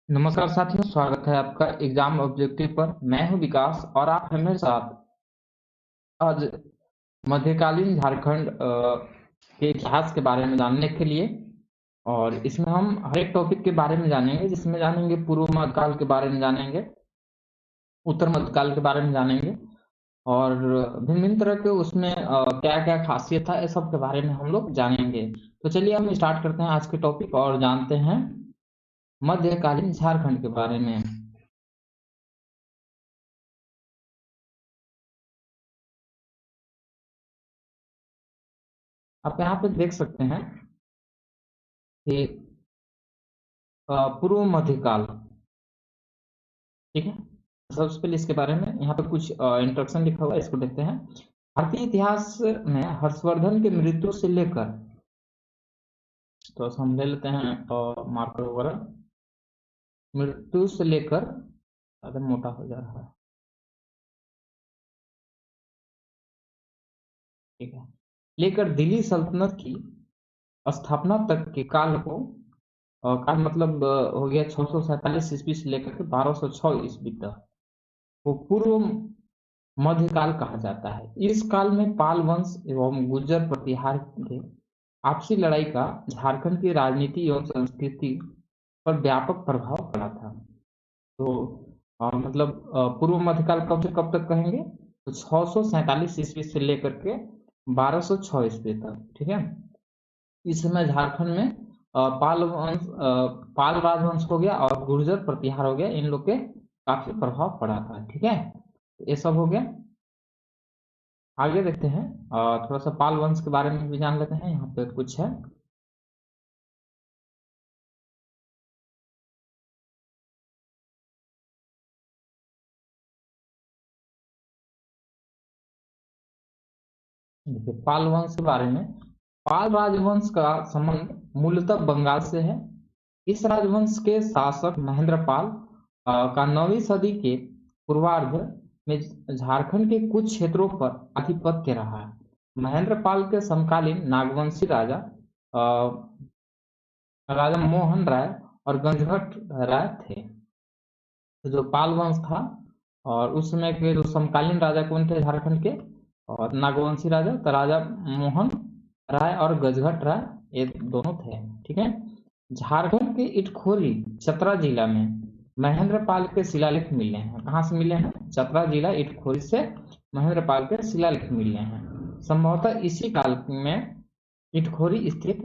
नमस्कार साथियों, स्वागत है आपका एग्जाम ऑब्जेक्टिव पर। मैं हूं विकास और आप हैं मेरे साथ। आज मध्यकालीन झारखंड के इतिहास के बारे में जानने के लिए, और इसमें हम हर एक टॉपिक के बारे में जानेंगे। जिसमें जानेंगे पूर्व मध्यकाल के बारे में जानेंगे, उत्तर मध्यकाल के बारे में जानेंगे, और भिन्न भिन्न तरह के उसमें क्या क्या खासियत है, इस सब के बारे में हम लोग जानेंगे। तो चलिए हम स्टार्ट करते हैं आज के टॉपिक और जानते हैं मध्यकालीन झारखंड के बारे में। आप यहाँ पे देख सकते हैं कि पूर्व मध्यकाल, ठीक है। सबसे पहले इसके बारे में यहाँ पे कुछ इंट्रोडक्शन लिखा हुआ है, इसको देखते हैं। भारतीय इतिहास में हर्षवर्धन की मृत्यु से लेकर, तो हम ले लेते हैं मार्कर वगैरह, मृत्यु से लेकर, अगर मोटा हो जा रहा है, ठीक है, लेकर दिल्ली सल्तनत की स्थापना तक के काल को, काल मतलब हो गया 647 ईस्वी से लेकर के 1206 ईस्वी तक, वो पूर्व मध्यकाल कहा जाता है। इस काल में पाल वंश एवं गुर्जर प्रतिहार के आपसी लड़ाई का झारखंड की राजनीति एवं संस्कृति पर व्यापक प्रभाव पड़ा था। तो मतलब पूर्व मध्यकाल कब से कब तक कहेंगे, तो 647 ईस्वी से लेकर के 1206 ईस्वी तक, ठीक है। इस समय झारखंड में पाल राजवंश हो गया और गुर्जर प्रतिहार हो गया, इन लोग के काफी प्रभाव पड़ा था, ठीक है। ये सब हो गया। आगे देखते हैं, थोड़ा सा पाल वंश के बारे में भी जान लेते हैं। यहाँ पे कुछ है, देखिए पाल वंश के बारे में। पाल राजवंश का संबंध मूलतः बंगाल से है। इस राजवंश के शासक महेंद्र पाल का 9वीं सदी के पूर्वार्ध में झारखंड के कुछ क्षेत्रों पर आधिपत्य रहा है। महेंद्र पाल के समकालीन नागवंशी राजा राजा मोहन राय और गंजघट राय थे। तो जो पाल वंश था, और उस समय के जो समकालीन राजा कौन थे झारखंड के, और नागवंशी राजा, तो राजा मोहन राय और गजघट राय, ये दोनों थे, ठीक है। झारखंड के इटखोरी चतरा जिला में महेंद्र पाल के शिलालेख मिले हैं। कहाँ से मिले हैं? चतरा जिला इटखोरी से महेंद्र पाल के शिलालेख मिले हैं। संभवतः इसी काल में इटखोरी स्थित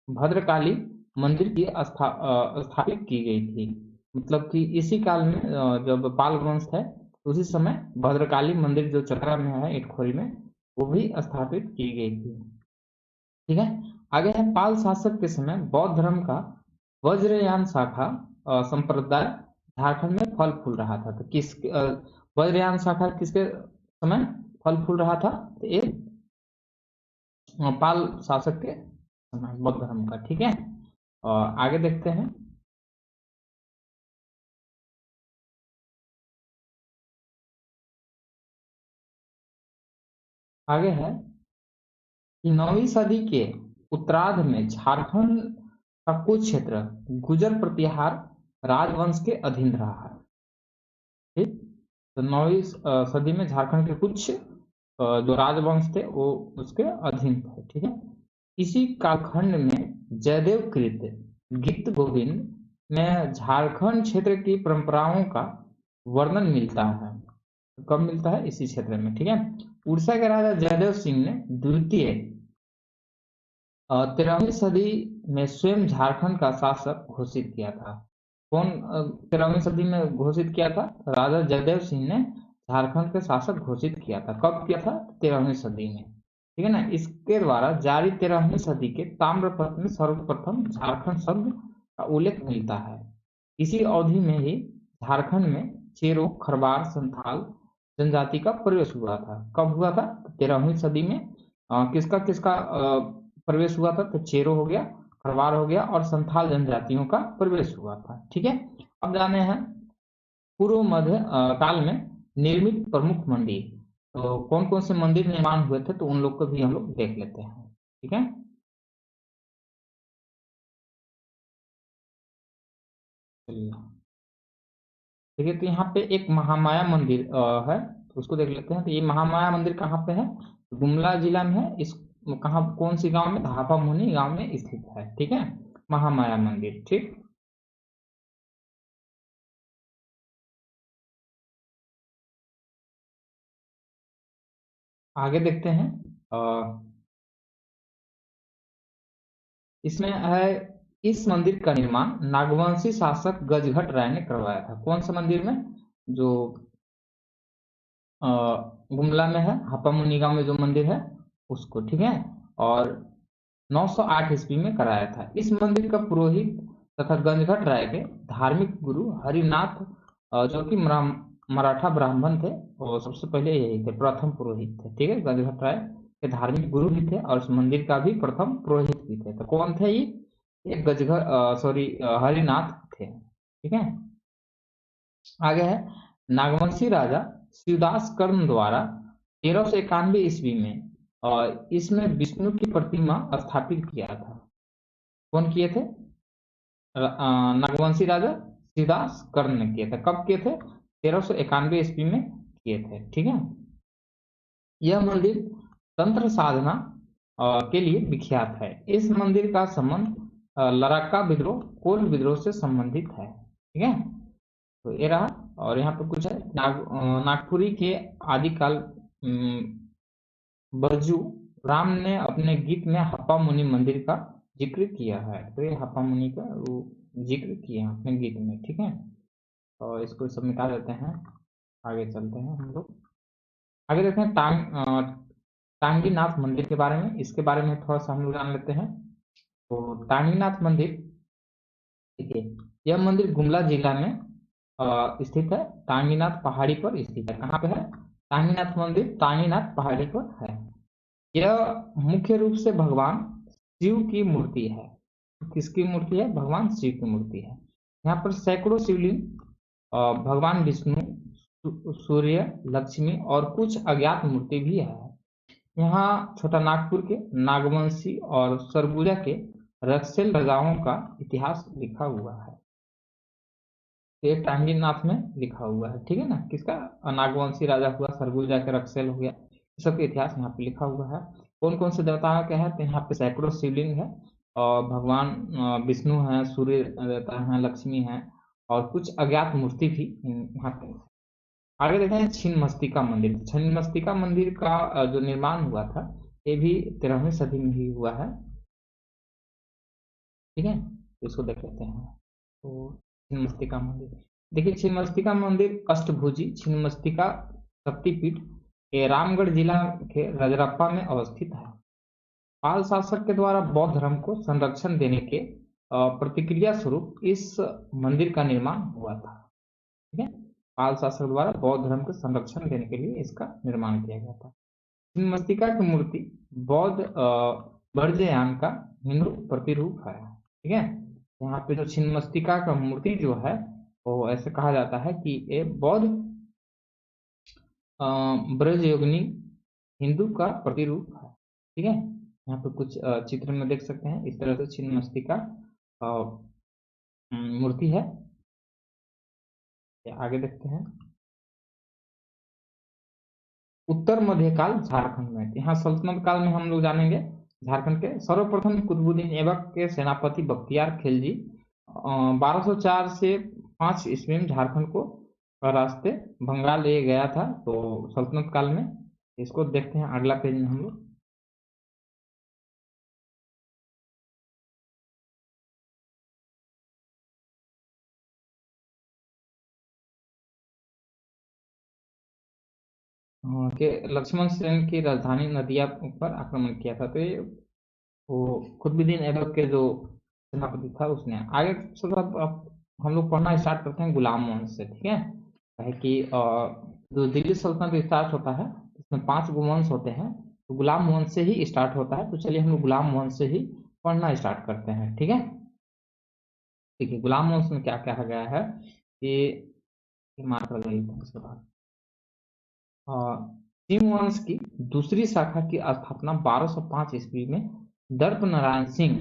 भद्रकाली मंदिर की स्थापित की गई थी। मतलब कि इसी काल में जब पाल वंश है, उसी समय भद्रकाली मंदिर जो चतरा में है, इटखोरी में, वो भी स्थापित की गई थी, ठीक है। आगे है, पाल शासक के समय बौद्ध धर्म का वज्रयान शाखा संप्रदाय झारखंड में फल फूल रहा था। तो वज्रयान शाखा किसके समय फल फूल रहा था? तो ये पाल शासक के समय बौद्ध धर्म का, ठीक है। और आगे देखते हैं। आगे है कि 9वीं सदी के उत्तरार्ध में झारखंड का कुछ क्षेत्र गुर्जर प्रतिहार राजवंश के अधीन रहा है, ठीक। तो 9वीं सदी में झारखंड के कुछ जो राजवंश थे वो उसके अधीन थे, ठीक है। इसी कालखंड में जयदेव कृत गीत गोविंद में झारखंड क्षेत्र की परंपराओं का वर्णन मिलता है। कब मिलता है? इसी क्षेत्र में, ठीक है। उड़ीसा के राजा जयदेव सिंह ने द्वितीय 13वीं सदी में स्वयं झारखंड का शासक घोषित किया था। कौन 13वीं सदी में घोषित किया था? राजा जयदेव सिंह ने झारखंड के शासक घोषित किया था। कब किया था? 13वीं सदी में, ठीक है ना। इसके द्वारा जारी 13वीं सदी के ताम्रपत्र में सर्वप्रथम झारखंड शब्द का उल्लेख मिलता है। इसी अवधि में ही झारखंड में चेरो, खरवार, संथाल जनजाति का प्रवेश हुआ था। कब हुआ था? 13वीं सदी में किसका किसका प्रवेश हुआ था? तो चेरो हो गया, खरवार हो गया, और संथाल जनजातियों का प्रवेश हुआ था, ठीक है। अब जाने हैं पूर्व मध्य काल में निर्मित प्रमुख मंदिर। तो कौन कौन से मंदिर निर्माण हुए थे, तो उन लोग को भी हम लोग देख लेते हैं, ठीक है। चलिए ठीक है, तो यहाँ पे एक महामाया मंदिर है, तो उसको देख लेते हैं। तो ये महामाया मंदिर कहाँ पे है? गुमला जिला में है। इस कहाँ, कौन सी गांव में? धापा मुनि गांव में स्थित है। ठीक है, महामाया मंदिर। ठीक, आगे देखते हैं। इसमें है, इस मंदिर का निर्माण नागवंशी शासक गजघट राय ने करवाया था। कौन सा मंदिर में? जो अ, गुमला में है, हापा मुनि गांव में जो मंदिर है उसको। ठीक है, और 908 ईस्वी में कराया था। इस मंदिर का पुरोहित तथा गंजघट राय के धार्मिक गुरु हरिनाथ, जो कि मराठा ब्राह्मण थे, और सबसे पहले यही थे, प्रथम पुरोहित थे। ठीक है, गंजघट राय के धार्मिक गुरु भी थे और इस मंदिर का भी प्रथम पुरोहित भी थे। तो कौन थे ये गजघट, सॉरी, हरिनाथ थे। ठीक है, आगे है, नागवंशी राजा शिवदास कर्ण द्वारा 1391 ईस्वी में इसमें विष्णु की प्रतिमा स्थापित किया था। कौन किए थे? नागवंशी राजा शिवदास कर्ण ने किए थे। कब किए थे? 1391 ईस्वी में किए थे। ठीक है, यह मंदिर तंत्र साधना के लिए विख्यात है। इस मंदिर का संबंध लड़ाका विद्रोह, कोल विद्रोह से संबंधित है। ठीक है, तो ये रहा। और यहाँ पे कुछ है, नागपुरी के आदिकाल बरजू राम ने अपने गीत में हप्पा मुनि मंदिर का जिक्र किया है। तो ये हप्पा मुनि का वो जिक्र किया है अपने गीत में। ठीक है, और इसको सब मिटा देते हैं, आगे चलते हैं हम लोग। आगे देखते हैं टांगीनाथ मंदिर के बारे में। इसके बारे में थोड़ा सा हम लोग जान लेते हैं। तो टांगीनाथ मंदिर, ठीक है, यह मंदिर गुमला जिला में स्थित है। टांगीनाथ पहाड़ी पर स्थित है। कहाँ पे है? टांगीनाथ मंदिर टांगीनाथ पहाड़ी पर है। यह मुख्य रूप से भगवान शिव की मूर्ति है। किसकी मूर्ति है? भगवान शिव की मूर्ति है। यहाँ पर सैकड़ों शिवलिंग, भगवान विष्णु, सूर्य, लक्ष्मी और कुछ अज्ञात मूर्ति भी है। यहाँ छोटा नागपुर के नागवंशी और सरगुजा के रक्सेल राजाओं का इतिहास लिखा हुआ है। ये टांगीनाथ में लिखा हुआ है। ठीक है ना, किसका? नागवंशी राजा हुआ, सरगुजा के रक्सेल हो गया, ये सब का इतिहास यहाँ पे लिखा हुआ है। कौन कौन से देवताओं के है? तो यहाँ पे सैकड़ों शिवलिंग है, और भगवान विष्णु है, सूर्य देवता है, लक्ष्मी है, और कुछ अज्ञात मूर्ति भी यहाँ पे। आगे देखते हैं छिन्नमस्तिका मंदिर। छिन्नमस्तिका मंदिर का जो निर्माण हुआ था, ये भी 13वीं सदी में ही हुआ है। ठीक है, तो इसको देख लेते हैं। तो छिन्नमस्तिका मंदिर, देखिए छिन्नमस्तिका मंदिर अष्टभुजी छिन्नमस्तिका शक्तिपीठ ये रामगढ़ जिला के रजरप्पा में अवस्थित है। पाल शासक के द्वारा बौद्ध धर्म को संरक्षण देने के प्रतिक्रिया स्वरूप इस मंदिर का निर्माण हुआ था। ठीक है, पाल शासक द्वारा बौद्ध धर्म के संरक्षण देने के लिए इसका निर्माण किया गया था। छिन्नमस्तिका की मूर्ति बौद्ध वज्रयान का हिंदू प्रतिरूप है। ठीक है, यहाँ पे जो छिन्नमस्तिका का मूर्ति जो है, वो ऐसे कहा जाता है कि ये बौद्ध ब्रजयोगिनी हिंदू का प्रतिरूप है। ठीक है, यहाँ पे कुछ चित्र में देख सकते हैं, इस तरह से छिन्नमस्तिका मूर्ति है। आगे देखते हैं, उत्तर मध्यकाल झारखंड में। यहाँ सल्तनत काल में हम लोग जानेंगे झारखंड के सर्वप्रथम कुतुबुद्दीन ऐबक के सेनापति बख्तियार खिलजी 1204 से 5 ईस्वी में झारखंड को रास्ते बंगाल ले गया था। तो सल्तनत काल में, इसको देखते हैं अगला पेज में हम लोग। के लक्ष्मण सेन की राजधानी नदिया पर आक्रमण किया था। तो ये वो कुतुबुद्दीन ऐबक के जो सेनापति था उसने। आगे सब अब हम लोग पढ़ना स्टार्ट करते हैं गुलाम वंश से। ठीक है, है कि जो दिल्ली सल्तनत स्टार्ट होता है, इसमें 5 वंश होते हैं, तो गुलाम वंश से ही स्टार्ट होता है। तो चलिए हम लोग गुलाम वंश से ही पढ़ना स्टार्ट करते हैं। ठीक है, ठीक है, गुलाम वंश में क्या कहा गया है कि मात्र उसके बाद सिंह वंश की दूसरी शाखा की स्थापना 1205 ईस्वी में दर्प नारायण सिंह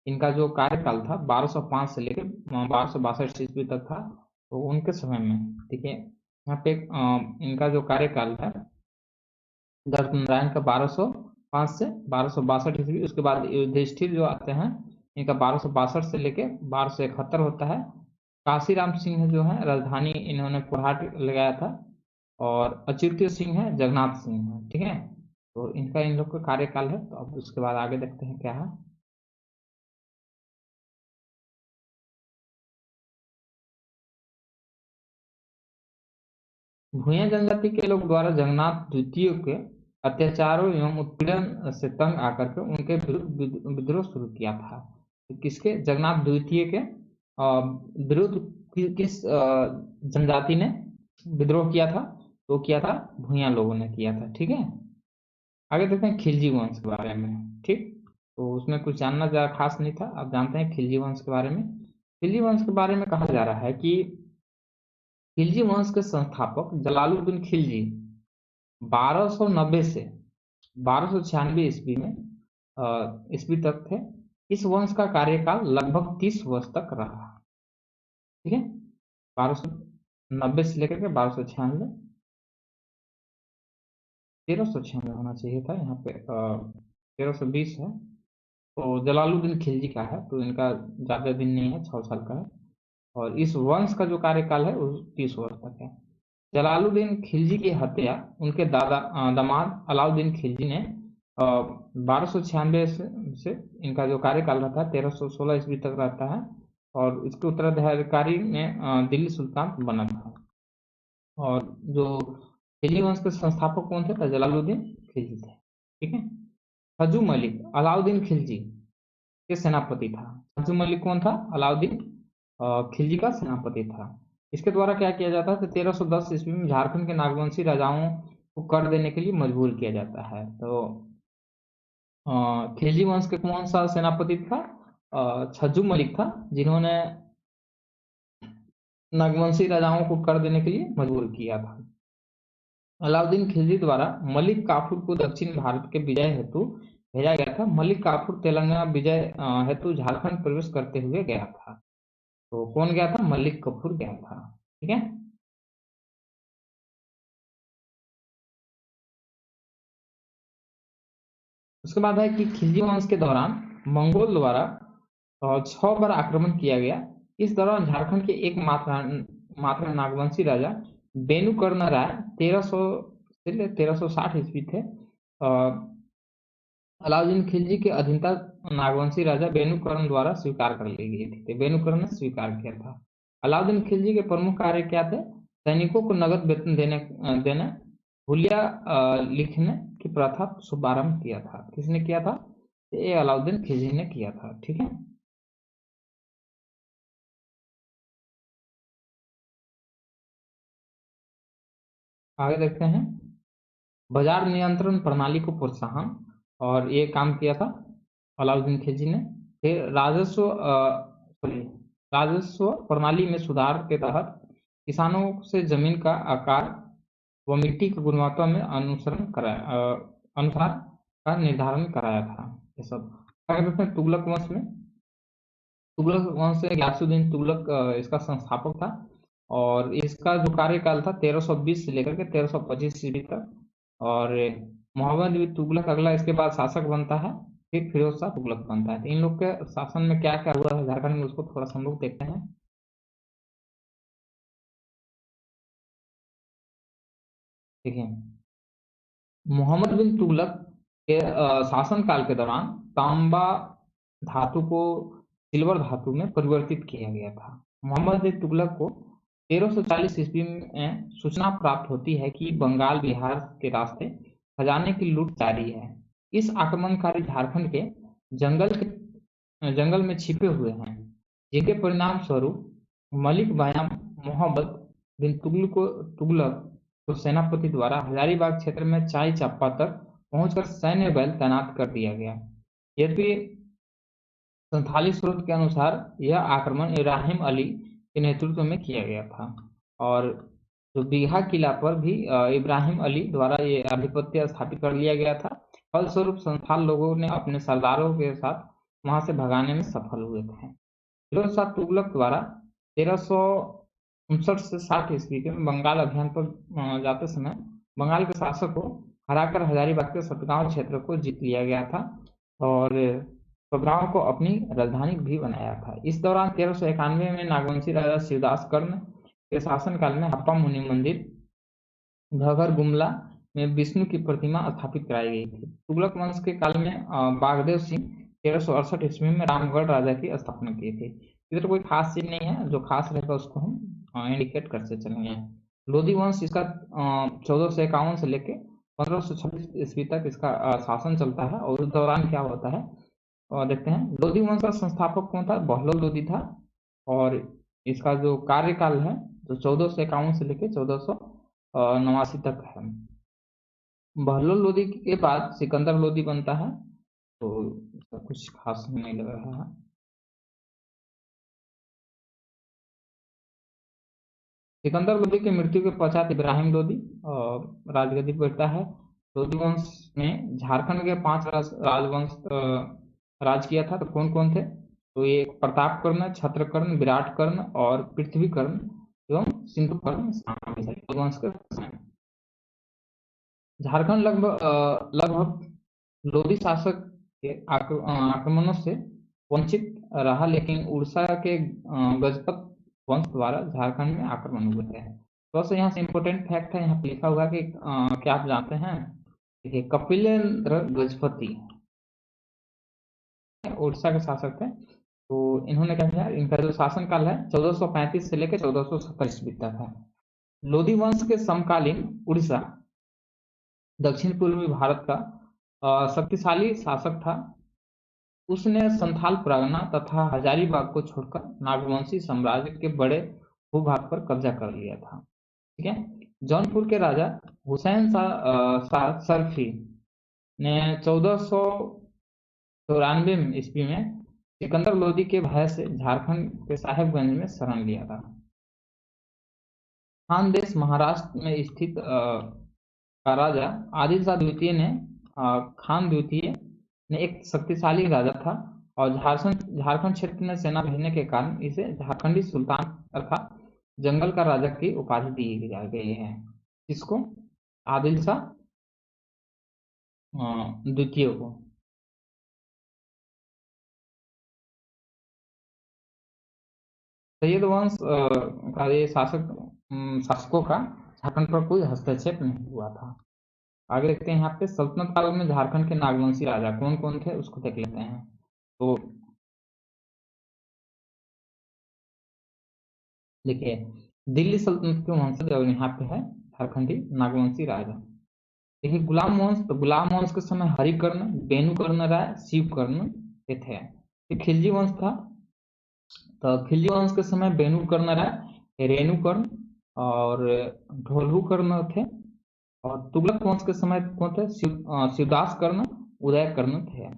इनका जो कार्यकाल था 1205 से लेकर 1262 ईस्वी तक था। तो उनके समय में देखिए यहाँ पे इनका जो कार्यकाल था दत्त नारायण का 1205 से 1262 ईस्वी। उसके बाद युधिष्ठिर जो आते हैं इनका 1262 से लेके 1271 होता है। काशीराम सिंह जो है राजधानी इन्होंने कुरहाट लगाया था। और अच्युत सिंह है, जगन्नाथ सिंह है, ठीक है। तो इनका इन लोग का कार्यकाल है। तो अब उसके बाद आगे देखते हैं क्या है। भूया जनजाति के लोग द्वारा जगन्नाथ द्वितीय के अत्याचारों एवं उत्पीड़न से तंग आकर के उनके विरुद्ध विद्रोह शुरू किया था। तो किसके? जगन्नाथ द्वितीय के विरुद्ध किस जनजाति ने विद्रोह किया था? तो किया था भूया लोगों ने किया था, ठीक है। आगे देखते हैं खिलजी वंश के बारे में, ठीक। तो उसमें कुछ जानना ज्यादा खास नहीं था। अब जानते हैं खिलजी वंश के बारे में। खिलजी वंश के बारे में कहा जा रहा है कि खिलजी वंश के संस्थापक जलालुद्दीन खिलजी 1290 से 1296 ईस्वी में ईस्वी तक थे। इस वंश का कार्यकाल लगभग 30 वर्ष तक रहा, ठीक है। 1290 से लेकर के 1296, 1396 होना चाहिए था, यहाँ पे 1320 है। तो जलालुद्दीन खिलजी का है, तो इनका ज्यादा दिन नहीं है, 6 साल का है। और इस वंश का जो कार्यकाल है वो 30 वर्ष तक है। जलालुद्दीन खिलजी की हत्या उनके दामाद अलाउद्दीन खिलजी ने 1296 से इनका जो कार्यकाल रहता है 1316 ईस्वी तक रहता है। और इसके उत्तराधिकारी में दिल्ली सुल्तान बना था। और जो खिलजी वंश के संस्थापक कौन थे? तो जलालुद्दीन खिलजी थे, ठीक है। हजू मलिक अलाउद्दीन खिलजी के सेनापति था। हजू मलिक कौन था? अलाउद्दीन खिलजी का सेनापति था। इसके द्वारा क्या किया जाता है? तो 1310 ईस्वी में झारखंड के नागवंशी राजाओं को कर देने के लिए मजबूर किया जाता है। तो खिलजी वंश के कौन सा सेनापति था? छज्जू मलिक था, जिन्होंने नागवंशी राजाओं को कर देने के लिए मजबूर किया था। अलाउद्दीन खिलजी द्वारा मलिक काफूर को दक्षिण भारत के विजय हेतु भेजा गया था। मलिक काफूर तेलंगाना विजय हेतु झारखंड प्रवेश करते हुए गया था। तो कौन गया था? मलिक कफूर गया था, ठीक है। उसके बाद है कि खिलजी वंश के दौरान मंगोल द्वारा 6 बार आक्रमण किया गया। इस दौरान झारखंड के एक मात्र नागवंशी राजा बेनुकर्ण राय 1300 से 1360 ईस्वी थे। अलाउद्दीन खिलजी के अधीनता नागवंशी राजा बेनुकर्ण द्वारा स्वीकार कर ली गई थी। बेनुकर्ण ने स्वीकार किया था। अलाउद्दीन खिलजी के प्रमुख कार्य क्या थे? सैनिकों को नगद वेतन देने हुलिया लिखने की प्रथा शुभारंभ किया था। किसने किया था? ये अलाउद्दीन खिलजी ने किया था, ठीक है। आगे देखते हैं बाजार नियंत्रण प्रणाली को प्रोत्साहन, और ये काम किया था अलाउद्दीन खिलजी ने। फिर राजस्व प्रणाली में सुधार के तहत किसानों से जमीन का आकार व मिट्टी की गुणवत्ता में अनुसार का निर्धारण कराया था। ये सब आगे देखते हैं तुगलक वंश में। तुगलक वंश से गयासुद्दीन तुगलक इसका संस्थापक था। और इसका जो कार्यकाल था 1320 से लेकर के 1325 ईस्वी तक। और मोहम्मद बिन तुगलक अगला इसके बाद शासक बनता है। फिर फिरोज शाह तुगलक बनता है। तो इन लोग के शासन में क्या क्या हुआ है झारखंड में, उसको थोड़ा सा हम लोग देखते हैं। ठीक है। मोहम्मद बिन तुगलक के शासन काल के दौरान तांबा धातु को सिल्वर धातु में परिवर्तित किया गया था। मोहम्मद बिन तुगलक को 1340 ईस्वी में सूचना प्राप्त होती है कि बंगाल बिहार के रास्ते खजाने की लूट जारी है। इस आक्रमणकारी झारखंड के जंगल में छिपे हुए हैं, जिनके परिणाम स्वरूप मलिक बयाम मोहम्मद बिन तुगलक को सेनापति द्वारा हजारीबाग क्षेत्र में चाई चाप्पा तक पहुंचकर सैन्य बल तैनात कर दिया गया। यद्यपि संथाली स्रोत के अनुसार यह आक्रमण इब्राहिम अली के नेतृत्व में किया गया था। और जो बीघा किला पर भी इब्राहिम अली द्वारा ये आधिपत्य स्थापित कर लिया गया था। फलस्वरूप संथाल लोगों ने अपने सरदारों के साथ वहां से भगाने में सफल हुए थे। फिरोज शाह तुगलक द्वारा 1359 से 60 ईस्वी के बंगाल अभियान पर जाते समय बंगाल के शासक को हराकर हजारीबाग के सतगांव क्षेत्र को जीत लिया गया था और सतगांव को अपनी राजधानी भी बनाया था। इस दौरान 1391 में नागवंशी राजा शिवदास कर्ण के शासनकाल में हप्पा मुनि मंदिर घगर गुमला में विष्णु की प्रतिमा स्थापित कराई गई थी। तुगलक वंश के काल में बागदेव सिंह 1368 ईस्वी में रामगढ़ राजा की स्थापना की थी। इधर कोई खास चीज नहीं है, जो खास रहेगा उसको हम इंडिकेट करते चलेंगे। लोधी वंश इसका 1451 से लेके 1526 ईस्वी तक इसका शासन चलता है और उस दौरान क्या होता है और देखते हैं। लोधी वंश का संस्थापक कौन था? बहलोल लोधी था और इसका जो कार्यकाल है जो 1451 से लेके 1489 तक है। बहलोल लोधी के बाद सिकंदर लोधी बनता है, तो इसका कुछ खास नहीं लग रहा है। सिकंदर लोधी की मृत्यु के पश्चात इब्राहिम लोधी राजगद्दी पर बैठता है। लोधी वंश में झारखंड के 5 राजवंश राज किया था। तो कौन कौन थे? तो ये प्रताप कर्ण, छत्र कर्ण, विराट कर्ण और पृथ्वी कर्ण एवं सिंधु कर्ण शामिल है लोधी वंश के समय। झारखंड लगभग लोधी शासक के आक्रमणों से वंचित रहा, लेकिन उड़ीसा के गजपत वंश द्वारा झारखंड में आक्रमण हुए थे। तो से यहाँ से इम्पोर्टेंट फैक्ट है, यहाँ पे लिखा हुआ कि क्या आप जानते हैं? देखिए, कपिलेंद्र गजपति उड़ीसा के शासक थे। तो इन्होंने क्या किया? इनका जो शासनकाल है 1435 से लेकर 1470 ईस्वी तक है। लोधी वंश के समकालीन उड़ीसा दक्षिण पूर्वी भारत का शक्तिशाली शासक था। उसने संथाल परगना तथा हजारीबाग को छोड़कर नागवंशी साम्राज्य के बड़े भूभाग पर कब्जा कर लिया था। ठीक है। जौनपुर के राजा हुसैन शाह सरफी ने 1494 ईस्वी में सिकंदर लोधी के भय से झारखंड के साहेबगंज में शरण लिया था। खानदेश महाराष्ट्र में स्थित का राजा आदिल शाह द्वितीय ने खान द्वितीय ने एक शक्तिशाली राजा था और झारखंड क्षेत्र में सेना भेजने के कारण इसे झारखंडी सुल्तान तथा जंगल का राजा की उपाधि दी गई है। किसको? आदिल शाह द्वितीय को। सैयद वंश का ये शासकों का झारखंड पर कोई हस्तक्षेप नहीं हुआ था। आगे देखते हैं। यहाँ पे सल्तनत काल में झारखंड के नागवंशी राजा कौन कौन थे उसको देख लेते हैं। तो देखिए, दिल्ली सल्तनत के वंशज और यहाँ पे है झारखंडी नागवंशी राजा। देखिए, गुलाम वंश, तो गुलाम वंश के समय हरिकर्ण, बेनुकर्ण राय, शिवकर्ण ये थे। खिलजी वंश था, तो खिलजी वंश के समय बेनुकर्ण राय, रेणुकर्ण और ढोलहु थे। और तुगलक वंश के समय कौन थे? शिवदास कर्ण, उदय कर्ण थे।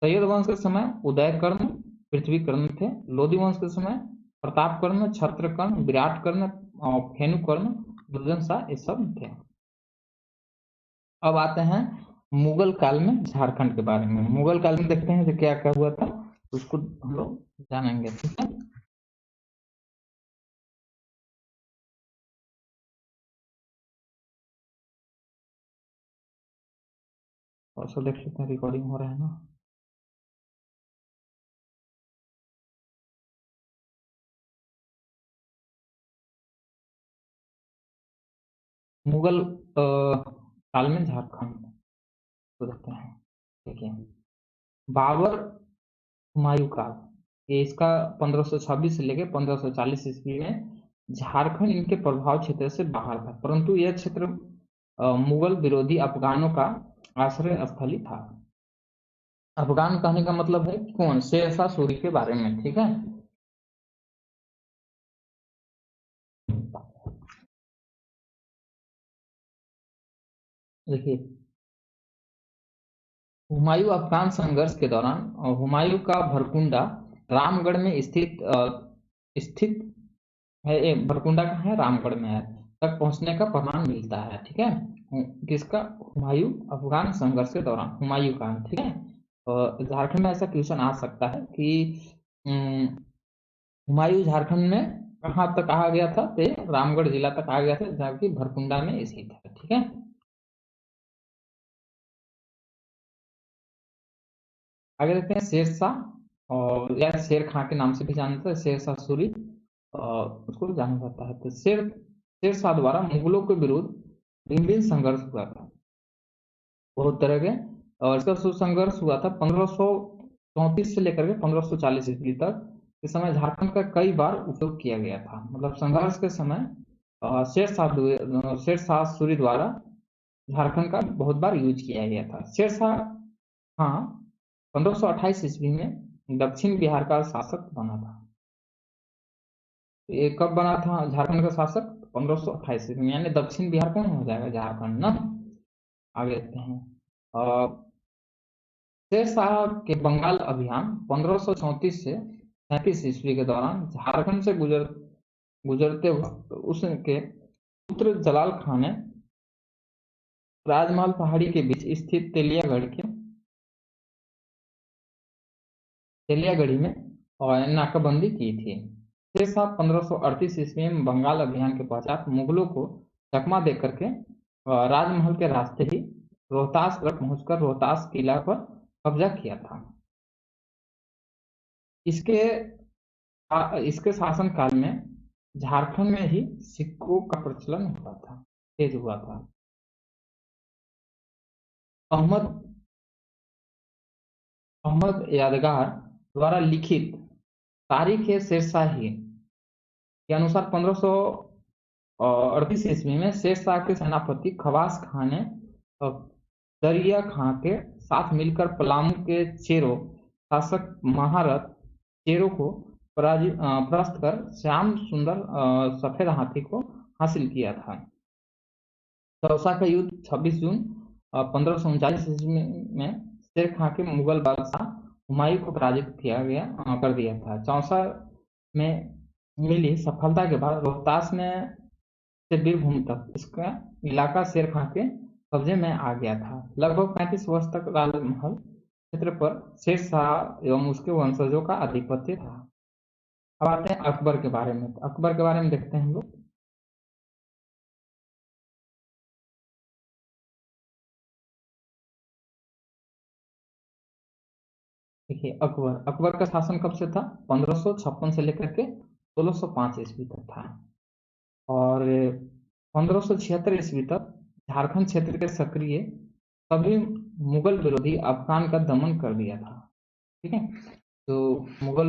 सैयद वंश के समय उदय कर्ण, पृथ्वी कर्ण थे। लोधी वंश के समय प्रताप कर्ण, छत्र कर्ण, विराट कर्ण और फेनु कर्ण, दुर्जन शाह ये सब थे। अब आते हैं मुगल काल में झारखंड के बारे में। मुगल काल में देखते हैं जो क्या क्या हुआ था उसको हम लोग जानेंगे। ठीक है। और सो देख लेते हैं, रिकॉर्डिंग हो रहा है ना। मुगल काल में झारखंड को देखते हैं। देखिए, बाबर हुमायूं काल, ये इसका 1526 से लेकर 1540 ईस्वी में झारखंड इनके प्रभाव क्षेत्र से बाहर था, परंतु यह क्षेत्र मुगल विरोधी अफगानों का आश्रय स्थली था। अफगान कहने का मतलब है कि कौन? शेरशाह सूरी के बारे में। ठीक है। देखिए, हुमायूं अफगान संघर्ष के दौरान हुमायूं का भरकुंडा रामगढ़ में स्थित है। भरकुंडा कहाँ है? रामगढ़ में है। तक पहुंचने का प्रमाण मिलता है। ठीक है। किसका? हुमायूं अफगान संघर्ष के दौरान हुमायूं का। ठीक है। झारखंड में ऐसा क्वेश्चन आ सकता है कि हुमायूं झारखंड में कहाँ तक आ गया था, तो ये रामगढ़ जिला तक आ गया था, जबकि भरकुंडा में स्थित है। ठीक है, आगे देखते हैं शेरशाह, और या शेर खां के नाम से भी जानते हैं, शेरशाह सूरी, उसको भी जाना जाता है। तो शेरशाह द्वारा मुगलों के विरुद्ध भिन्न भिन्न संघर्ष हुआ था, बहुत तरह के। और इसका सुसंघर्ष हुआ था 1534 से लेकर के 1540 ईस्वी तक। इस समय झारखंड का कई बार उपयोग किया गया था, मतलब संघर्ष के समय शेरशाह सूरी द्वारा झारखंड का बहुत बार यूज किया गया था। शेरशाह हाँ 1528 ईस्वी में दक्षिण बिहार का शासक बना था। ये कब बना था झारखंड का शासक? 1528 ईस्वी में, यानी दक्षिण बिहार कौन हो जाएगा? झारखंड ना। आगे देखते हैं, शेर शाह के बंगाल अभियान 1534 से 37 ईस्वी के दौरान झारखंड से गुजरते वक्त उसके पुत्र जलाल खान ने राजमहल पहाड़ी के बीच स्थित तेलियागढ़ी में और नाकाबंदी की थी। शेर शाह 1538 ईस्वी में बंगाल अभियान के पश्चात मुगलों को चकमा देकर के राजमहल के रास्ते ही रोहतास तक पहुंचकर रोहतास किला पर कब्जा किया था। इसके इसके शासन काल में झारखंड में ही सिक्कों का प्रचलन हुआ था, तेज हुआ था। अहमद अहमद यादगार द्वारा लिखित तारीख ए शेरशाही के अनुसार 1538 ईस्वी में शेर शाह के सेनापति खवास खान ने दरिया खां के साथ मिलकर पलामू के चेरो शासक महारथ चेरो को परास्त कर श्याम सुंदर सफेद हाथी को हासिल किया था। चौसा का युद्ध 26 जून 1539 ईस्वी में शेर खां के मुगल बादशाह हुमायूं को पराजित कर दिया था। चौसा में मिली सफलता के बाद रोहतास में से बीरभूम तक इसका इलाका शेर खां के कब्जे में आ गया था। लगभग 35 वर्ष तक राजमहल क्षेत्र पर शेर शाह एवं उसके वंशजों का आधिपत्य था। अब आते हैं अकबर के बारे में। अकबर के बारे में देखते हैं हम लोग। देखिए, अकबर अकबर का शासन कब से था? 1556 से लेकर के 1605 ईस्वी तक था। और 1576 ईस्वी तक झारखंड क्षेत्र के सक्रिय सभी मुगल विरोधी अफगान का दमन कर दिया था। ठीक है, तो मुगल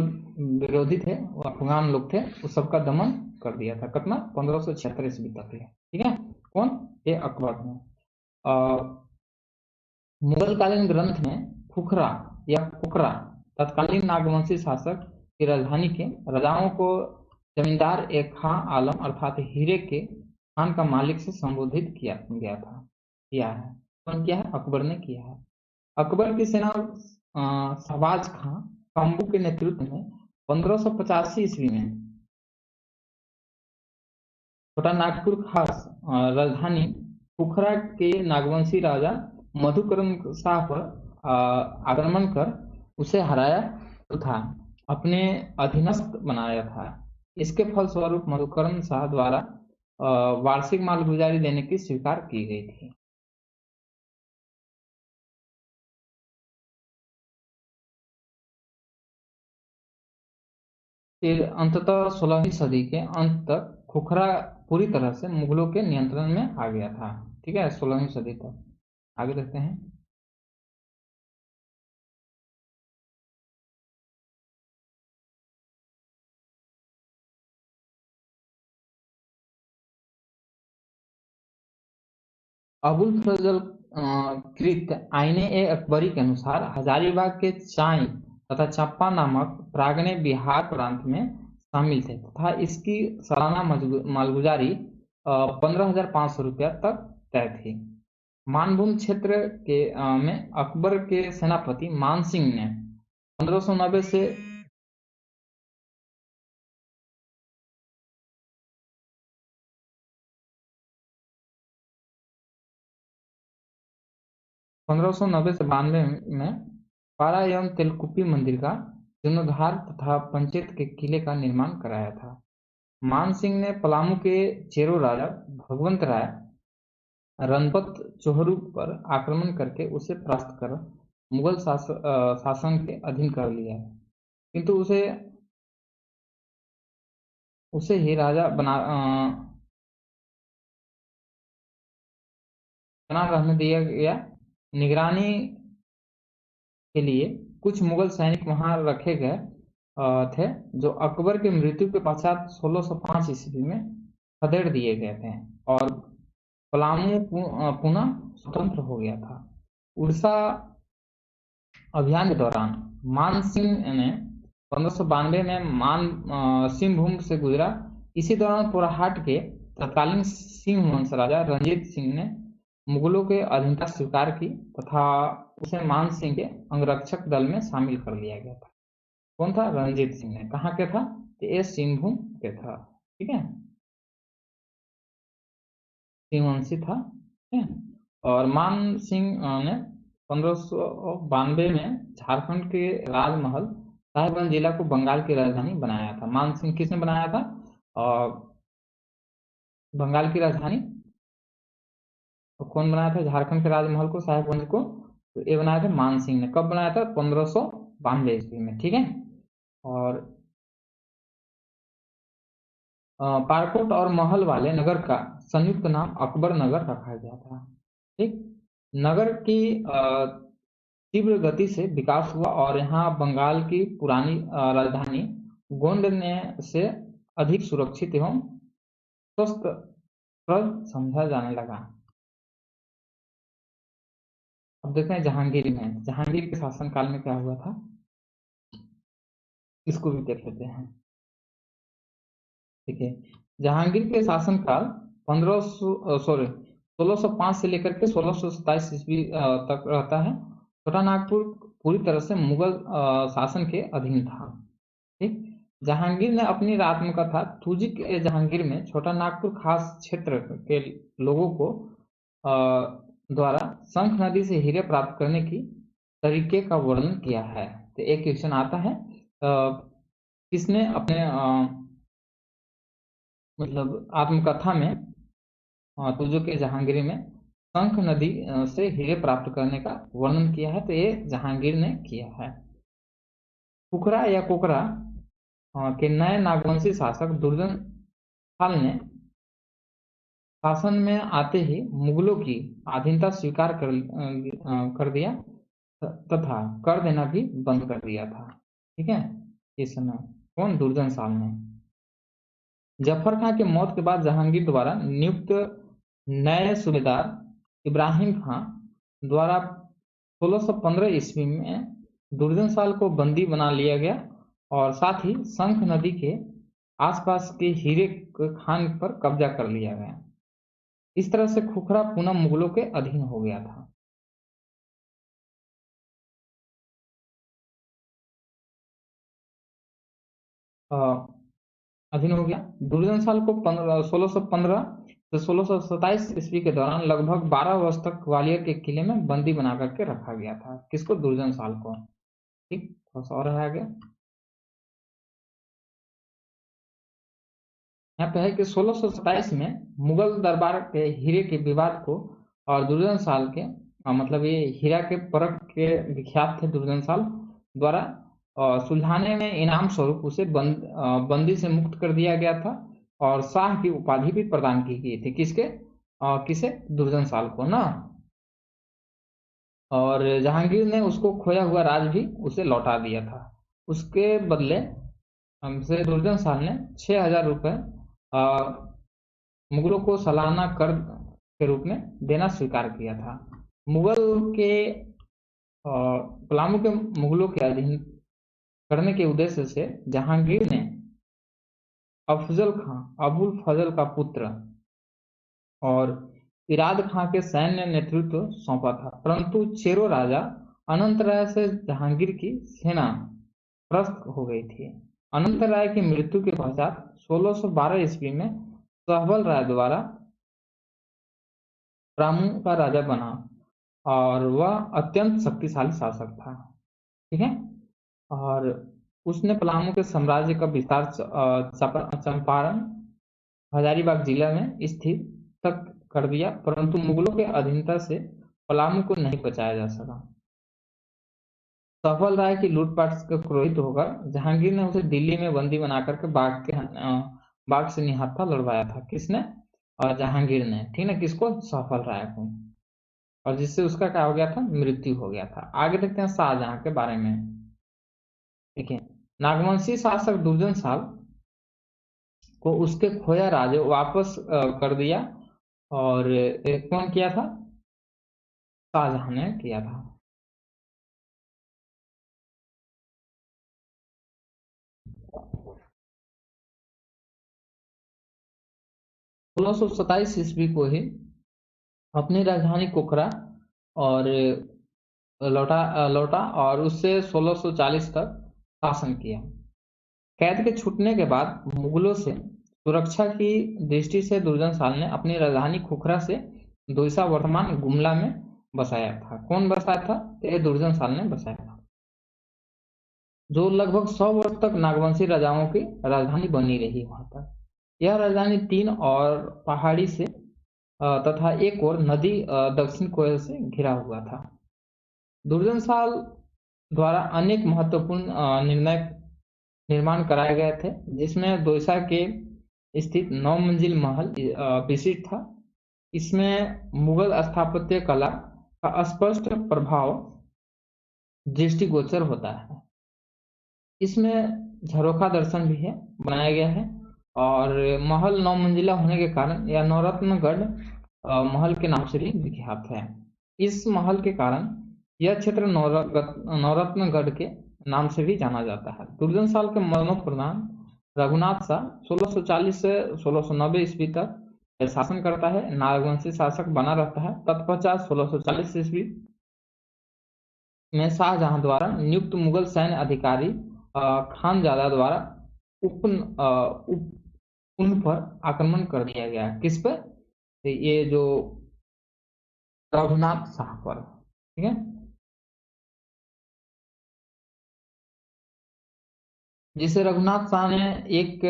विरोधी थे, वो अफगान लोग थे, उस सबका दमन कर दिया था। कितना? 1576 ईस्वी तक है। ठीक है, कौन? ये अकबर ने। मुगल कालीन ग्रंथ में खुखरा या फुकरा तत्कालीन नागवंशी शासक की राजधानी के राजाओं को जमींदार ए खां आलम अर्थात हीरे के खान का मालिक से संबोधित किया गया था, किया है। कौन किया है? अकबर ने किया है। अकबर की सेना शहबाज खां कम्बू के नेतृत्व में 1585 ईस्वी में छोटा नागपुर खास राजधानी खुखरा के नागवंशी राजा मधुकरण शाह पर आक्रमण कर उसे हराया तथा अपने अधीनस्थ बनाया था। इसके फलस्वरूप मधुकरण शाह द्वारा वार्षिक मालगुजारी देने की स्वीकार की गई थी। फिर अंततः 16वीं सदी के अंत तक खुखरा पूरी तरह से मुगलों के नियंत्रण में आ गया था। ठीक है, 16वीं सदी तक। आगे देखते हैं। अबुल फजल कृत आईने ए अकबरी के अनुसार हजारीबाग के चाई तथा चंपा नामक प्रांगणे बिहार प्रांत में शामिल थे तथा इसकी सालाना मालगुजारी 15,500 रुपया तक तय थी। मानभूम क्षेत्र में अकबर के सेनापति मान सिंह ने 1590 से 92 में पारा एवं तेलकुपी मंदिर का जीर्णोद्धार तथा पंचेत के किले का निर्माण कराया था। मान सिंह ने पलामू के चेरो राजा भगवंत राय रणपत चोहरू पर आक्रमण करके उसे परास्त कर मुगल शासन के अधीन कर लिया, किंतु उसे उसे ही राजा बना रहने दिया गया। निगरानी के लिए कुछ मुगल सैनिक वहां रखे गए थे, जो अकबर की मृत्यु के पश्चात 1605 ईस्वी में खदेड़ दिए गए थे और पलामू पुनः स्वतंत्र हो गया था। उड़ीसा अभियान के दौरान मान सिंह ने 1592 में सिंहभूम से गुजरा। इसी दौरान पोराहाट के तत्कालीन सिंह वंश राजा रणजीत सिंह ने मुगलों के अधीनता स्वीकार की तथा उसे मान सिंह के अंगरक्षक दल में शामिल कर लिया गया था। कौन था? रणजीत सिंह ने। कहाँ के था? ये सिंहभूम के था। ठीक है, सिंहवंशी था। ठीक है, और मान सिंह ने 1592 में झारखंड के राजमहल साहिबगंज जिला को बंगाल की राजधानी बनाया था। मान सिंह किसने बनाया था? और बंगाल की राजधानी तो कौन बनाया था? झारखंड के राजमहल को, साहिबगंज को, तो ये बनाया था मान सिंह ने। कब बनाया था? 1592 ईस्वी में। ठीक है, और पारकोट और महल वाले नगर का संयुक्त नाम अकबर नगर रखा गया था। ठीक, नगर की तीव्र गति से विकास हुआ और यहाँ बंगाल की पुरानी राजधानी गोंड ने से अधिक सुरक्षित एवं स्वस्थप्रद समझा जाने लगा। अब देखते हैं जहांगीर में, जहांगीर के शासनकाल में क्या हुआ था, इसको भी देख लेते हैं। ठीक है, जहांगीर के शासनकाल 1605 से लेकर के 1627 ईस्वी तक रहता है। छोटा नागपुर पूरी तरह से मुगल शासन के अधीन था। ठीक, जहांगीर ने अपनी आत्मकथा तुजिक ए जहांगीर में छोटा नागपुर खास क्षेत्र के लोगों को द्वारा शंख नदी से हीरे प्राप्त करने की तरीके का वर्णन किया है। तो एक क्वेश्चन आता है, किसने अपने मतलब आत्मकथा में तुझो के जहांगीर में शंख नदी से हीरे प्राप्त करने का वर्णन किया है? तो ये जहांगीर ने किया है। कुकरा या कोकरा के नए नागवंशी शासक दुर्जन ने शासन में आते ही मुगलों की अधीनता स्वीकार कर दिया तथा कर देना भी बंद कर दिया था। ठीक है, इस समय कौन? दुर्जन ने। जफर खां की मौत के बाद जहांगीर द्वारा नियुक्त नए सूबेदार इब्राहिम खां द्वारा 1615 ईस्वी में दुर्जन को बंदी बना लिया गया और साथ ही शंख नदी के आसपास के हीरे खान पर कब्जा कर लिया गया। इस तरह से खुखरा पुनः मुगलों के अधीन हो गया था। अधीन हो गया। दुर्जन को 1615 से 1627 ईस्वी के दौरान लगभग 12 वर्ष तक ग्वालियर के किले में बंदी बना करके रखा गया था। किसको? दुर्जन को। ठीक, थोड़ा सा और है आगे। यहाँ पे है कि 1627 में मुगल दरबार के हीरे के विवाद को और दुर्जन के मतलब ये हीरा के परख के विख्यात थे दुर्जन द्वारा सुलझाने में इनाम स्वरूप उसे बंदी से मुक्त कर दिया गया था और शाह की उपाधि भी प्रदान की गई थी। किसके? किसे? दुर्जन को ना। और जहांगीर ने उसको खोया हुआ राज भी उसे लौटा दिया था। उसके बदले हमसे दुर्जन ने 6,000 रुपये मुगलों को सालाना कर के रूप में देना स्वीकार किया था। मुगल के पलामू के मुगलों के अधीन करने के उद्देश्य से जहांगीर ने अफजल खां, अबुल फजल का पुत्र और इराद खां के सैन्य नेतृत्व सौंपा था, परंतु चेरो राजा अनंत राय से जहांगीर की सेना परास्त हो गई थी। अनंत राय की मृत्यु के पश्चात 1612 ईस्वी में सहबल राय द्वारा पलामू का राजा बना और वह अत्यंत शक्तिशाली शासक था। ठीक है। और उसने पलामू के साम्राज्य का विस्तार चंपारण हजारीबाग जिला में स्थित तक कर दिया, परंतु मुगलों के अधीनता से पलामू को नहीं बचाया जा सका। सफल राय की लूटपाट से क्रोधित होकर जहांगीर ने उसे दिल्ली में बंदी बनाकर के बाघ से निहत्था लड़वाया था। किसने? और जहांगीर ने, ठीक ना, किसको? सफल राय को। और जिससे उसका क्या हो गया था? मृत्यु हो गया था। आगे देखते हैं शाहजहां के बारे में। देखिए, नागवंशी शासक दुर्जन साल को उसके खोया राज्य वापस कर दिया। और कौन किया था? शाहजहां ने किया था। 1627 ईस्वी को ही अपनी राजधानी कोकरा और लौटा और उससे 1640 तक शासन किया। कैद के छूटने के बाद मुगलों से सुरक्षा की दृष्टि से दुर्जन साल ने अपनी राजधानी खोखरा से दोईसा वर्तमान गुमला में बसाया था। कौन बसाया था? तो ये दुर्जन साल ने बसाया था, जो लगभग 100 वर्ष तक नागवंशी राजाओं की राजधानी बनी रही वहां तक। यह राजधानी 3 और पहाड़ी से तथा एक और नदी दक्षिण कोयल से घिरा हुआ था। दुर्जन साल द्वारा अनेक महत्वपूर्ण निर्माण कराए गए थे, जिसमें दोसा के स्थित 9 मंजिल महल विशिष्ट था। इसमें मुगल स्थापत्य कला का स्पष्ट प्रभाव दृष्टिगोचर होता है। इसमें झरोखा दर्शन भी है, बनाया गया है। और महल 9 मंजिला होने के कारण यह नवरत्नगढ़ महल के नाम से भी विख्यात है। इस महल के कारण यह क्षेत्र नवरत्नगढ़ के नाम से भी जाना जाता है। दुर्जन साल के मरणोपरांत रघुनाथ शाह 1640 से 1690 ईस्वी तक शासन करता है। नागवंशी शासक बना रहता है। तत्पश्चात 1640 ईस्वी में शाहजहां द्वारा नियुक्त मुगल सैन्य अधिकारी खानजादा द्वारा उन पर आक्रमण कर दिया गया। किस पर? ये जो रघुनाथ शाह पर, ठीक है। जिसे रघुनाथ शाह ने एक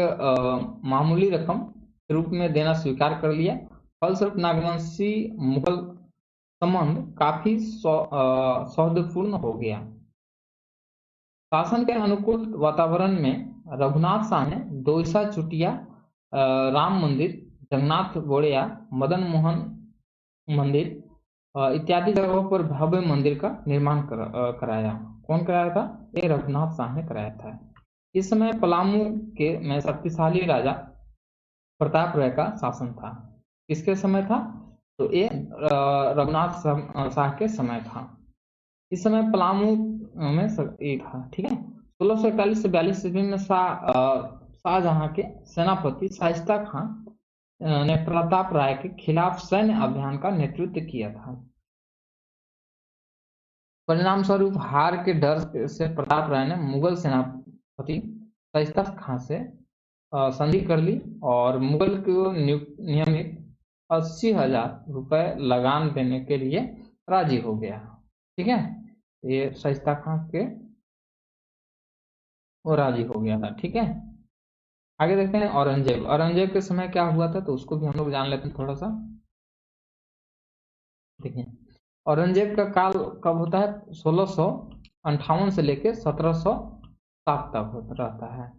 मामूली रकम के रूप में देना स्वीकार कर लिया। फलस्वरूप नागवंशी मुगल संबंध काफी सौहार्दपूर्ण हो गया। शासन के अनुकूल वातावरण में रघुनाथ शाह ने दोईसा चुटिया राम मंदिर, जगन्नाथ बोड़िया, मदन मोहन मंदिर इत्यादि जगहों पर भव्य मंदिर का निर्माण कराया। कौन कराया था? ये रघुनाथ शाह ने कराया था। इस समय पलामू के में शक्तिशाली राजा प्रताप राय का शासन था। किसके समय था? तो ये रघुनाथ शाह के समय था। इस समय पलामू में ये था, ठीक है। 1641 से 42 ईस्वी में शाहजहां के सेनापति शाइस्ता खान ने प्रताप राय के खिलाफ सैन्य अभियान का नेतृत्व किया था। परिणाम स्वरूप हार के डर से प्रताप राय ने मुगल सेनापति शाइस्ता खान से संधि कर ली और मुगल को नियमित 80,000 रुपए लगान देने के लिए राजी हो गया, ठीक है। ये शाइस्ता खान के वो राजी हो गया था, ठीक है। आगे देखते हैं औरंगजेब। औरंगजेब के समय क्या हुआ था, तो उसको भी हम लोग जान लेते हैं थोड़ा सा। देखिए, औरंगजेब का काल कब होता है? 1658 से लेकर 1707 तक रहता है।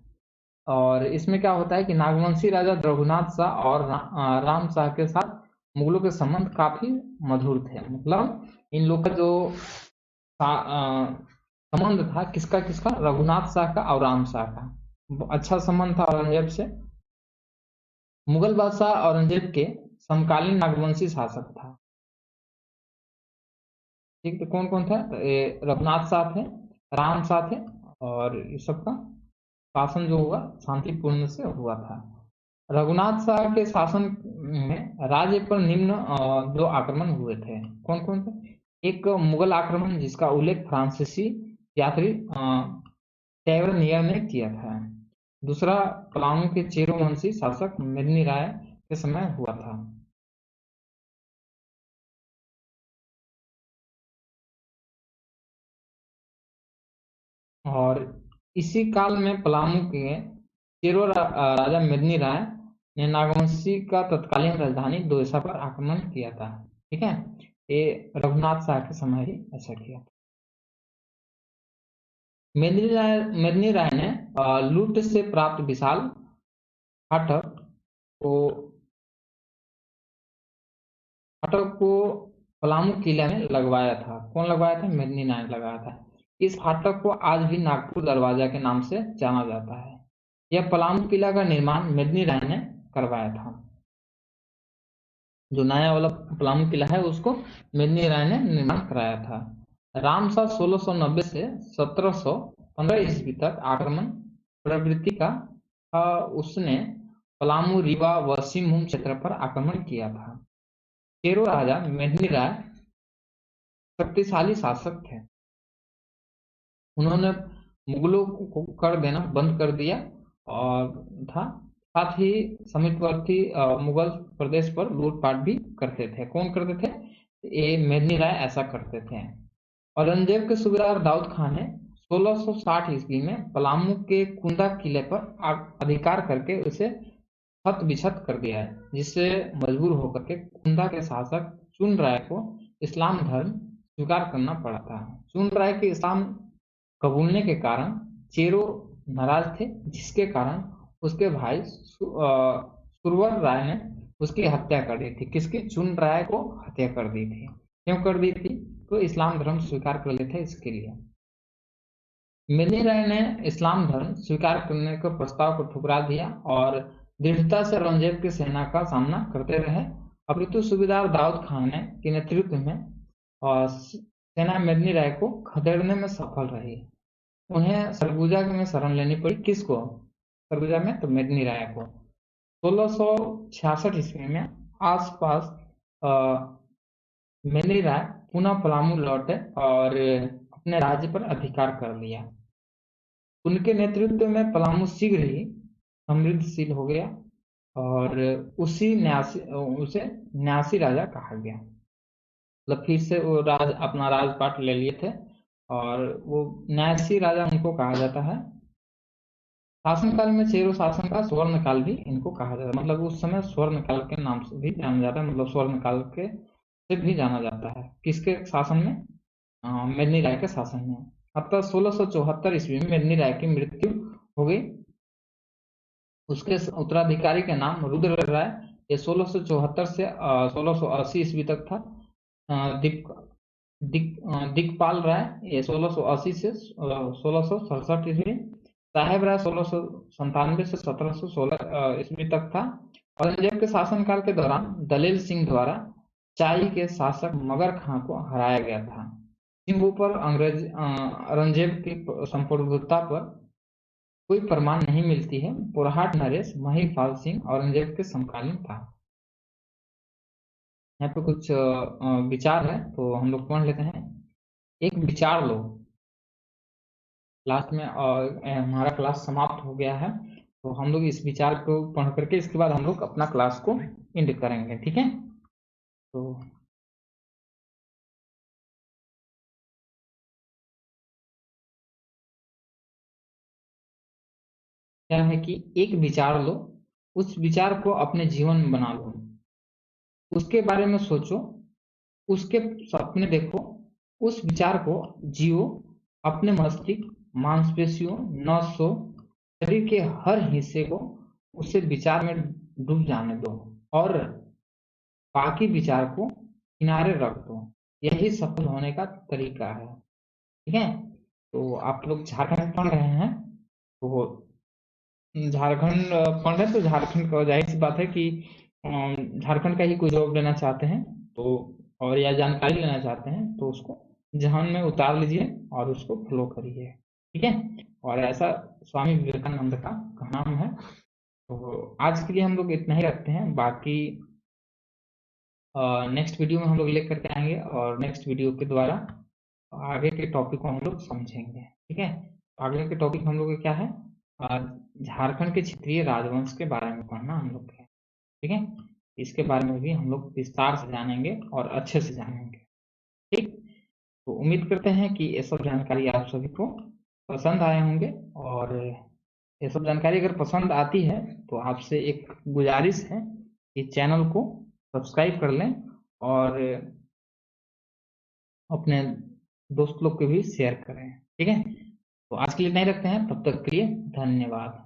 और इसमें क्या होता है कि नागवंशी राजा रघुनाथ शाह और राम शाह के साथ मुगलों के संबंध काफी मधुर थे। मतलब इन लोग का जो संबंध था, किसका किसका? रघुनाथ शाह का और राम शाह का अच्छा संबंध था औरंगजेब से। मुगल बादशाह औरंगजेब के समकालीन नागवंशी शासक था, ठीक। तो कौन कौन था? तो ये रघुनाथ शाह थे, राम शाह थे, और ये सबका शासन जो हुआ शांतिपूर्ण से हुआ था। रघुनाथ शाह के शासन में राज्य पर निम्न दो आक्रमण हुए थे। कौन कौन थे? एक मुगल आक्रमण जिसका उल्लेख फ्रांसीसी यात्री टेवरनियर ने किया था। दूसरा पलामू के चेरो वंशी शासक मिर्नी राय के समय हुआ था। और इसी काल में पलामू के चेरो राजा मेदिनी राय ने नागवंशी का तत्कालीन राजधानी दोसा पर आक्रमण किया था। ठीक है, ये रघुनाथ शाह के समय ही ऐसा किया। मेदिनी राय ने लूट से प्राप्त विशाल फाटक को पलामू किले में लगवाया था। कौन लगवाया था? मेदिनी राय ने लगाया था। इस फाटक को आज भी नागपुर दरवाजा के नाम से जाना जाता है। यह पलामू किला का निर्माण मेदिनी राय ने करवाया था। जो नया वाला पलामू किला है उसको मेदिनी राय ने निर्माण कराया था। रामसा 1690 से 1715 ईस्वी तक आक्रमण प्रवृत्ति का उसने पलामू, रीवा व सिंहभूम क्षेत्र पर आक्रमण किया था। चेरो राजा मेदिनी राय शक्तिशाली शासक थे। उन्होंने मुगलों को कर देना बंद कर दिया और था साथ ही समीपवर्ती मुगल प्रदेश पर लूटपाट भी करते थे। कौन करते थे? ये मेदिनी राय ऐसा करते थे। औरंगजेब के सूबेदार दाऊद खान ने 1660 ईस्वी में पलामू के कुंदा किले पर अधिकार करके उसे छत बिछत कर दिया है, जिससे मजबूर होकर के कुंदा के शासक चुन राय को इस्लाम धर्म स्वीकार करना पड़ा था। चुन राय के इस्लाम कबूलने के कारण चेरो नाराज थे, जिसके कारण उसके भाई सुरवर राय ने उसकी हत्या कर दी थी। किसकी? चुन राय को हत्या कर दी थी। क्यों कर दी थी? तो इस्लाम धर्म स्वीकार कर लेते इसके लिए। मेदिनी राय ने इस्लाम धर्म स्वीकार करने के प्रस्ताव को ठुकरा दिया और दृढ़ता से औरंगजेब की सेना का सामना करते रहे। अपितु सूबेदार दाऊद खान के नेतृत्व में और सेना मेदिनी राय को खदेड़ने में सफल रही। उन्हें सरगुजा में शरण लेनी पड़ी। किसको? सरगुजा में? तो मेदिनी राय को। 1666 ईस्वी में आसपास मेदिनी राय पुनः पलामू लौटे और अपने राज्य पर अधिकार कर लिया। उनके नेतृत्व में पलामू शीघ्र ही समृद्धशील हो गया और उसे न्यासी राजा कहा गया। मतलब फिर से वो अपना राजपाट ले लिए थे और वो न्यासी राजा उनको कहा जाता है। शासनकाल में चेरो शासन का स्वर्ण काल भी इनको कहा जाता है। मतलब उस समय स्वर्ण काल के नाम से भी जाना जाता है। मतलब स्वर्ण काल के से भी जाना जाता है। किसके शासन में? मेदिनी राय के शासन में। अतः 1674 ईस्वी में मेदिनी राय की मृत्यु हो गई। उसके उत्तराधिकारी का नाम रुद्र राय, ये 1674 से 1680 ईस्वी तक था। दिक्पाल राय ये 1680 से 1667 ईस्वी। साहेब राय 1697 से 1716 ईस्वी तक था। औरंगजेब के शासनकाल के दौरान दलेल सिंह द्वारा चाई के शासक मगर खां को हराया गया था। सिंहभूम पर औरंगजेब की संप्रभुता पर कोई प्रमाण नहीं मिलती है। पुरहाट नरेश महिपाल सिंह औरंगजेब के समकालीन था। यहाँ पे कुछ विचार है तो हम लोग पढ़ लेते हैं। एक विचार लो। लास्ट में हमारा क्लास समाप्त हो गया है तो हम लोग इस विचार को पढ़ करके इसके बाद हम लोग अपना क्लास को एंड करेंगे। ठीक है, तो क्या है कि एक विचार लो, उस विचार को अपने जीवन में बना लो, उसके बारे में सोचो, उसके सपने देखो, उस विचार को जियो, अपने मस्तिष्क, मांसपेशियों, नसों, शरीर के हर हिस्से को उसे विचार में डूब जाने दो और बाकी विचार को किनारे रख दो। यही सफल होने का तरीका है। ठीक है, तो आप लोग झारखंड पढ़ रहे हैं तो झारखंड पढ़ रहे हैं तो झारखंड का जाहिर सी बात है कि झारखंड का ही कोई जॉब लेना चाहते हैं तो और या जानकारी लेना चाहते हैं तो उसको ध्यान में उतार लीजिए और उसको फॉलो करिए। ठीक है, और ऐसा स्वामी विवेकानंद का नाम है। तो आज के लिए हम लोग इतना ही रखते हैं। बाकी नेक्स्ट वीडियो में हम लोग लेकर के आएंगे और नेक्स्ट वीडियो के द्वारा आगे के टॉपिक को हम लोग समझेंगे। ठीक है, आगे के टॉपिक हम लोग का क्या है? झारखंड के क्षेत्रीय राजवंश के बारे में पढ़ना हम लोग है। ठीक है, इसके बारे में भी हम लोग विस्तार से जानेंगे और अच्छे से जानेंगे। ठीक, तो उम्मीद करते हैं कि ये सब जानकारी आप सभी को पसंद आए होंगे। और ये सब जानकारी अगर पसंद आती है तो आपसे एक गुजारिश है कि चैनल को सब्सक्राइब कर लें और अपने दोस्त लोग को भी शेयर करें। ठीक है, तो आज के लिए नहीं रखते हैं, तब तक के लिए धन्यवाद।